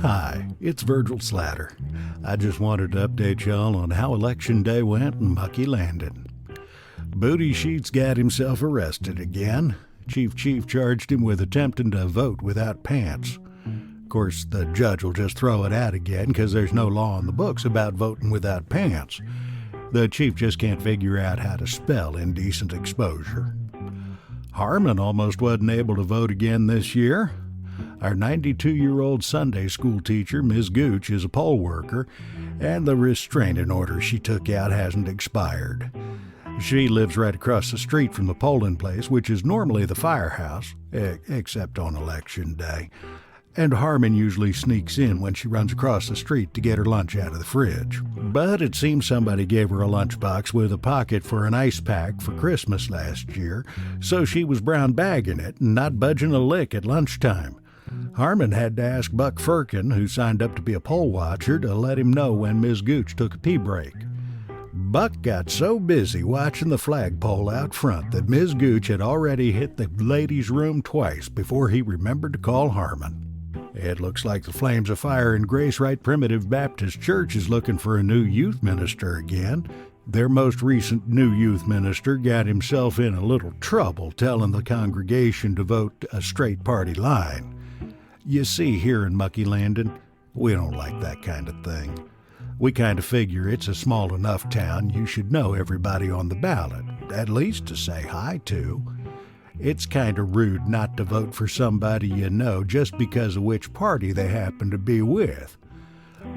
Hi, it's Virgil Slatter. I just wanted to update y'all on how Election Day went in Muckey Landing. Booty Sheets got himself arrested again. Chief charged him with attempting to vote without pants. Of course, the judge will just throw it out again because there's no law in the books about voting without pants. The chief just can't figure out how to spell indecent exposure. Harmon almost wasn't able to vote again this year. Our 92-year-old Sunday school teacher, Ms. Gooch, is a poll worker, and the restraining order she took out hasn't expired. She lives right across the street from the polling place, which is normally the firehouse, except on Election Day. And Harmon usually sneaks in when she runs across the street to get her lunch out of the fridge. But it seems somebody gave her a lunchbox with a pocket for an ice pack for Christmas last year, so she was brown bagging it and not budging a lick at lunchtime. Harmon had to ask Buck Firkin, who signed up to be a poll watcher, to let him know when Ms. Gooch took a pee break. Buck got so busy watching the flagpole out front that Ms. Gooch had already hit the ladies' room twice before he remembered to call Harmon. It looks like the Flames of Fire in Grace Right Primitive Baptist Church is looking for a new youth minister again. Their most recent new youth minister got himself in a little trouble telling the congregation to vote a straight party line. You see, here in Muckey Landing, we don't like that kind of thing. We kind of figure it's a small enough town you should know everybody on the ballot, at least to say hi to. It's kind of rude not to vote for somebody you know just because of which party they happen to be with.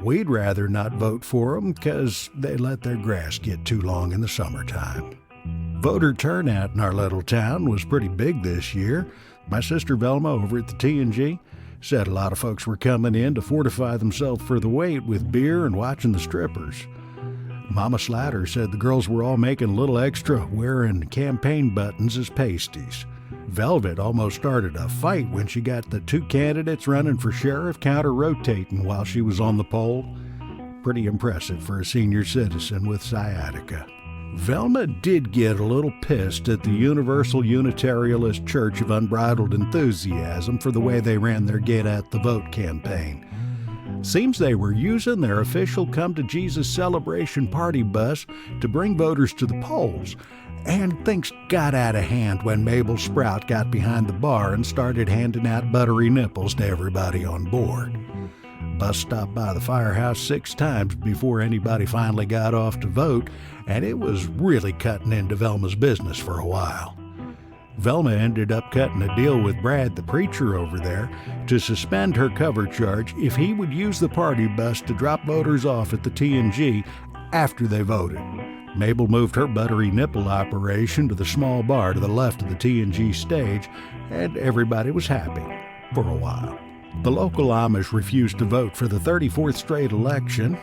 We'd rather not vote for them because they let their grass get too long in the summertime. Voter turnout in our little town was pretty big this year. My sister Velma over at the T&G said a lot of folks were coming in to fortify themselves for the wait with beer and watching the strippers. Mama Slatter said the girls were all making a little extra, wearing campaign buttons as pasties. Velvet almost started a fight when she got the two candidates running for sheriff counter-rotating while she was on the poll. Pretty impressive for a senior citizen with sciatica. Velma did get a little pissed at the Universal Unitarianist Church of Unbridled Enthusiasm for the way they ran their Get Out the Vote campaign. Seems they were using their official Come to Jesus Celebration party bus to bring voters to the polls, and things got out of hand when Mabel Sprout got behind the bar and started handing out buttery nipples to everybody on board. Bus stopped by the firehouse 6 times before anybody finally got off to vote, and it was really cutting into Velma's business for a while. Velma ended up cutting a deal with Brad, the preacher over there, to suspend her cover charge if he would use the party bus to drop voters off at the T&G after they voted. Mabel moved her buttery nipple operation to the small bar to the left of the T&G stage, and everybody was happy for a while. The local Amish refused to vote for the 34th straight election.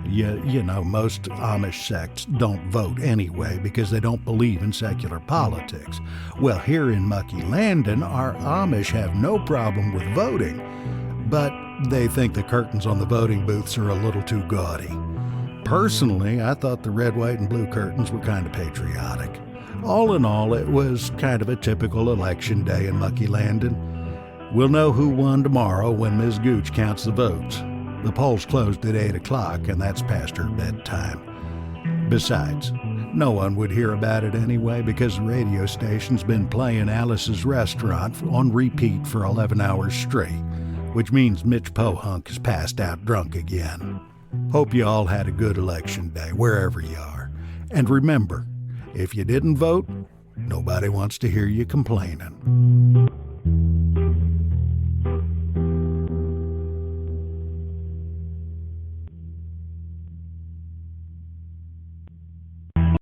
You know, most Amish sects don't vote anyway because they don't believe in secular politics. Well, here in Muckey Landing, our Amish have no problem with voting, but they think the curtains on the voting booths are a little too gaudy. Personally, I thought the red, white, and blue curtains were kind of patriotic. All in all, it was kind of a typical election day in Muckey Landing. We'll know who won tomorrow when Ms. Gooch counts the votes. The polls closed at 8 o'clock, and that's past her bedtime. Besides, no one would hear about it anyway because the radio station's been playing Alice's Restaurant on repeat for 11 hours straight, which means Mitch Pohunk is passed out drunk again. Hope you all had a good election day, wherever you are. And remember, if you didn't vote, nobody wants to hear you complaining.